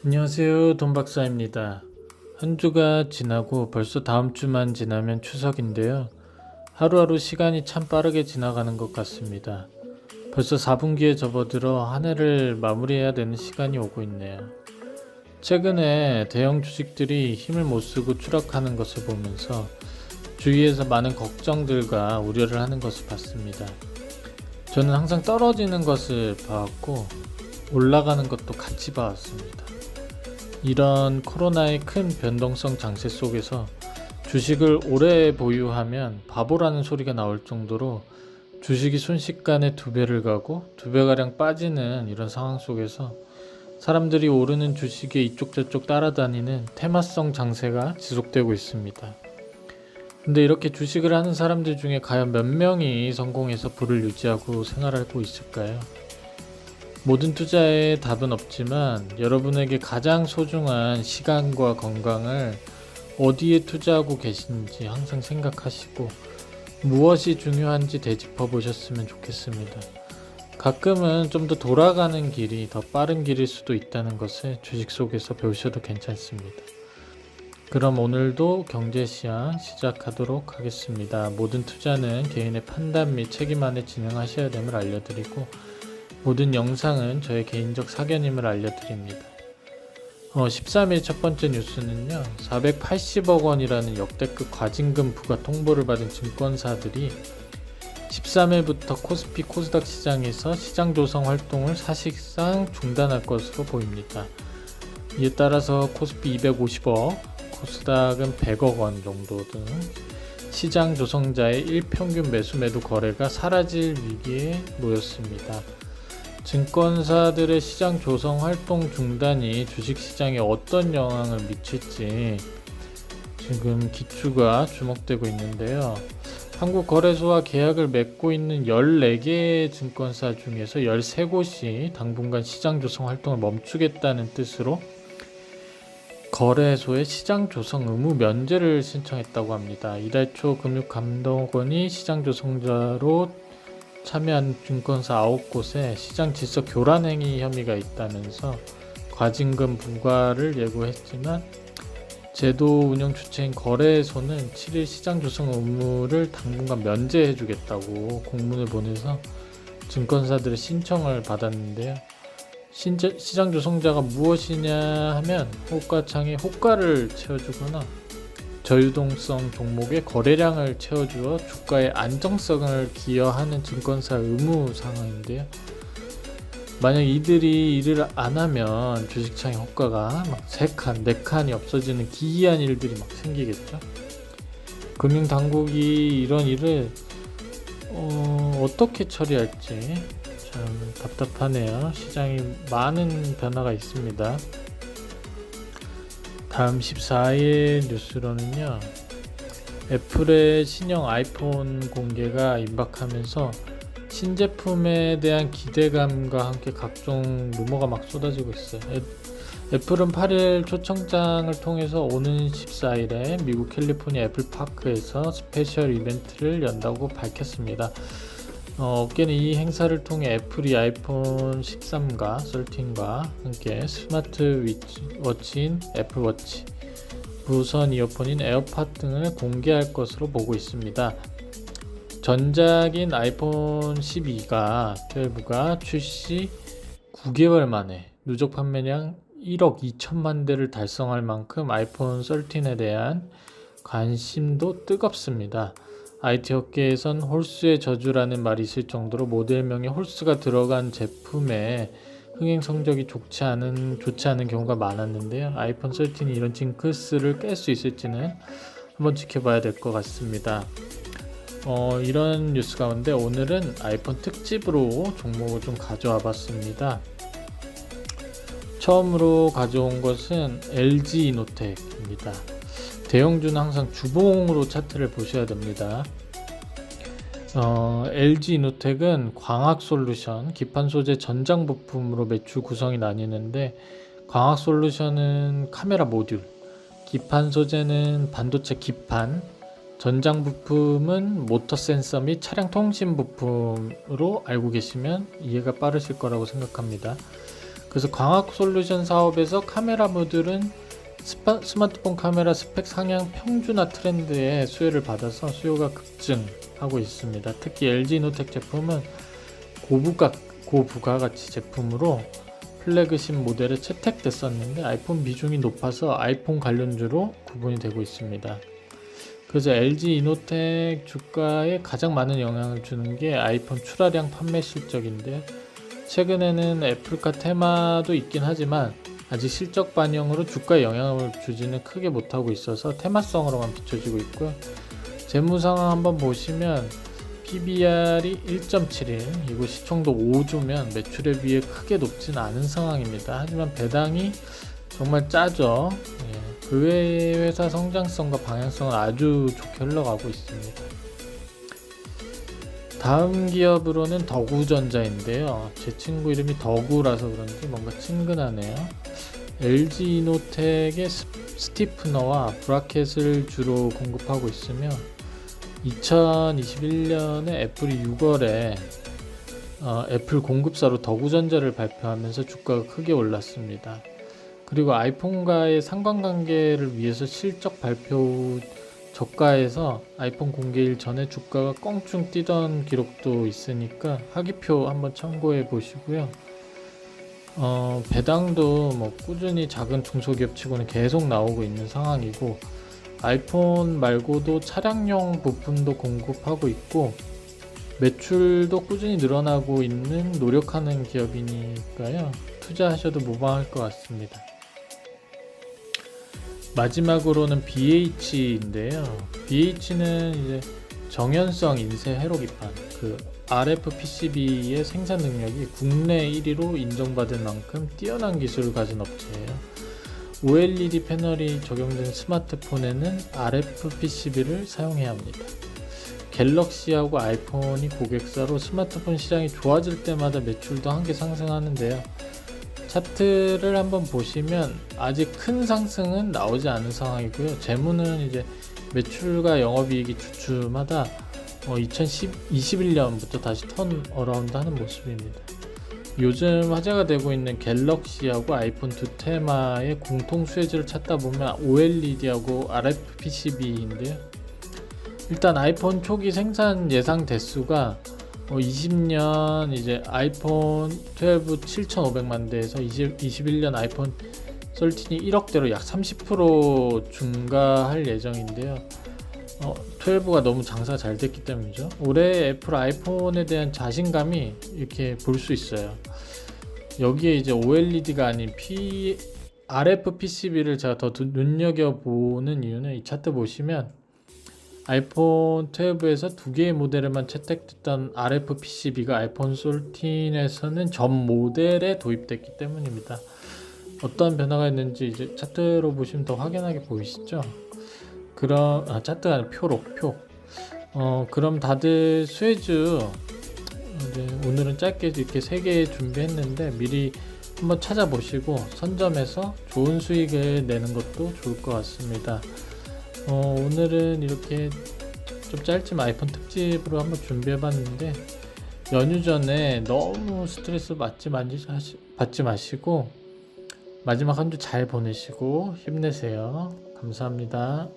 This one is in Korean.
안녕하세요. 돈박사입니다. 한 주가 지나고 벌써 다음 주만 지나면 추석인데요. 하루하루 시간이 참 빠르게 지나가는 것 같습니다. 벌써 4분기에 접어들어 한 해를 마무리해야 되는 시간이 오고 있네요. 최근에 대형 주식들이 힘을 못 쓰고 추락하는 것을 보면서 주위에서 많은 걱정들과 우려를 하는 것을 봤습니다. 저는 항상 떨어지는 것을 봐왔고 올라가는 것도 같이 봐왔습니다. 이런 코로나의 큰 변동성 장세 속에서 주식을 오래 보유하면 바보라는 소리가 나올 정도로 주식이 순식간에 2배를 가고 2배가량 빠지는 이런 상황 속에서 사람들이 오르는 주식에 이쪽저쪽 따라다니는 테마성 장세가 지속되고 있습니다. 근데 이렇게 주식을 하는 사람들 중에 과연 몇 명이 성공해서 부를 유지하고 생활하고 있을까요? 모든 투자에 답은 없지만 여러분에게 가장 소중한 시간과 건강을 어디에 투자하고 계신지 항상 생각하시고 무엇이 중요한지 되짚어 보셨으면 좋겠습니다. 가끔은 좀 더 돌아가는 길이 더 빠른 길일 수도 있다는 것을 주식 속에서 배우셔도 괜찮습니다. 그럼 오늘도 경제시황 시작하도록 하겠습니다. 모든 투자는 개인의 판단 및 책임 안에 진행하셔야 됨을 알려드리고 모든 영상은 저의 개인적 사견임을 알려드립니다. 13일 첫 번째 뉴스는요. 480억 원이라는 역대급 과징금 부과 통보를 받은 증권사들이 13일부터 코스피 코스닥 시장에서 시장 조성 활동을 사실상 중단할 것으로 보입니다. 이에 따라서 코스피 250억, 코스닥은 100억 원 정도 등 시장 조성자의 일평균 매수 매도 거래가 사라질 위기에 놓였습니다. 증권사들의 시장 조성 활동 중단이 주식시장에 어떤 영향을 미칠지 지금 기추가 주목되고 있는데요. 한국거래소와 계약을 맺고 있는 14개의 증권사 중에서 13곳이 당분간 시장 조성 활동을 멈추겠다는 뜻으로 거래소에 시장 조성 의무 면제를 신청했다고 합니다. 이달 초 금융감독원이 시장 조성자로 참여한 증권사 9곳에 시장 질서 교란 행위 혐의가 있다면서 과징금 부과를 예고했지만 제도 운영 주체인 거래소는 7일 시장 조성 의무를 당분간 면제해주겠다고 공문을 보내서 증권사들의 신청을 받았는데요. 시장 조성자가 무엇이냐 하면 호가창에 호가를 채워주거나 저유동성 종목의 거래량을 채워주어 주가의 안정성을 기여하는 증권사 의무 상황인데요. 만약 이들이 일을 안 하면 주식창의 호가가 막 3칸, 4칸이 없어지는 기이한 일들이 막 생기겠죠. 금융당국이 이런 일을 어떻게 처리할지 참 답답하네요. 시장이 많은 변화가 있습니다. 다음 14일 뉴스로는요. 애플의 신형 아이폰 공개가 임박하면서 신제품에 대한 기대감과 함께 각종 루머가 막 쏟아지고 있어요. 애플은 8일 초청장을 통해서 오는 14일에 미국 캘리포니아 애플파크에서 스페셜 이벤트를 연다고 밝혔습니다. 업계는 이 행사를 통해 애플이 아이폰 13과 13과 함께 스마트 워치인 애플워치, 무선 이어폰인 에어팟 등을 공개할 것으로 보고 있습니다. 전작인 아이폰 12가 출시 9개월 만에 누적 판매량 1억 2천만 대를 달성할 만큼 아이폰 13에 대한 관심도 뜨겁습니다. IT 업계에선 홀수의 저주라는 말이 있을 정도로 모델명에 홀수가 들어간 제품에 흥행 성적이 좋지 않은 경우가 많았는데요. 아이폰 13이 이런 징크스를 깰 수 있을지는 한번 지켜봐야 될 것 같습니다. 이런 뉴스 가운데 오늘은 아이폰 특집으로 종목을 좀 가져와 봤습니다. 처음으로 가져온 것은 LG 이노텍입니다. 대형주는 항상 주봉으로 차트를 보셔야 됩니다. LG 이노텍은 광학솔루션, 기판 소재 전장 부품으로 매출 구성이 나뉘는데 광학솔루션은 카메라 모듈, 기판 소재는 반도체 기판, 전장 부품은 모터 센서 및 차량 통신 부품으로 알고 계시면 이해가 빠르실 거라고 생각합니다. 그래서 광학 솔루션 사업에서 카메라 모듈은 스마트폰 카메라 스펙 상향 평준화 트렌드에 수혜를 받아서 수요가 급증하고 있습니다. 특히 LG 이노텍 제품은 고부가가치 제품으로 플래그십 모델에 채택됐었는데 아이폰 비중이 높아서 아이폰 관련주로 구분이 되고 있습니다. 그래서 LG 이노텍 주가에 가장 많은 영향을 주는 게 아이폰 출하량 판매 실적인데, 최근에는 애플카 테마도 있긴 하지만 아직 실적 반영으로 주가에 영향을 주지는 크게 못하고 있어서 테마성으로만 비춰지고 있고요. 재무 상황 한번 보시면 PBR이 1.71, 이거 시총도 5조면 매출에 비해 크게 높진 않은 상황입니다. 하지만 배당이 정말 짜죠. 그 외의 회사 성장성과 방향성은 아주 좋게 흘러가고 있습니다. 다음 기업으로는 덕우전자인데요. 제 친구 이름이 덕우라서 그런지 뭔가 친근하네요. LG 이노텍의 스티프너와 브라켓을 주로 공급하고 있으며 2021년에 애플이 6월에 애플 공급사로 덕우전자를 발표하면서 주가가 크게 올랐습니다. 그리고 아이폰과의 상관관계를 위해서 실적 발표 저가에서 아이폰 공개일 전에 주가가 껑충 뛰던 기록도 있으니까 하기표 한번 참고해 보시고요. 배당도 뭐 꾸준히 작은 중소기업 치고는 계속 나오고 있는 상황이고, 아이폰 말고도 차량용 부품도 공급하고 있고 매출도 꾸준히 늘어나고 있는 노력하는 기업이니까요. 투자하셔도 무방할 것 같습니다. 마지막으로는 BH인데요. BH는 이제 정연성 인쇄 회로 기판, RF PCB의 생산 능력이 국내 1위로 인정받을 만큼 뛰어난 기술을 가진 업체예요. OLED 패널이 적용된 스마트폰에는 RF PCB를 사용해야 합니다. 갤럭시하고 아이폰이 고객사로 스마트폰 시장이 좋아질 때마다 매출도 한계 상승하는데요. 차트를 한번 보시면 아직 큰 상승은 나오지 않은 상황이고요. 재무는 이제 매출과 영업이익이 주춤하다 2021년부터 다시 턴 어라운드 하는 모습입니다. 요즘 화제가 되고 있는 갤럭시하고 아이폰 두 테마의 공통 수혜지를 찾다 보면 OLED하고 RF PCB인데요. 일단 아이폰 초기 생산 예상 대수가 20년 이제 아이폰 12 7,500만 대에서 21년 아이폰 13이 1억대로 약 30% 증가할 예정인데요. 12가 너무 장사가 잘 됐기 때문이죠. 올해 애플 아이폰에 대한 자신감이 이렇게 볼 수 있어요. 여기에 이제 OLED가 아닌 RF PCB를 제가 더 눈여겨보는 이유는 이 차트 보시면 아이폰 12에서 두 개의 모델에만 채택됐던 RF PCB가 아이폰 13에서는 전 모델에 도입됐기 때문입니다. 어떤 변화가 있는지 이제 차트로 보시면 더 확연하게 보이시죠? 차트가 아니라 표. 그럼 다들 수혜주 오늘은 짧게 이렇게 3개 준비했는데 미리 한번 찾아보시고 선점해서 좋은 수익을 내는 것도 좋을 것 같습니다. 오늘은 이렇게 좀 짧지만 아이폰 특집으로 한번 준비해봤는데, 연휴 전에 너무 스트레스 받지 마시고 마지막 한 주 잘 보내시고 힘내세요. 감사합니다.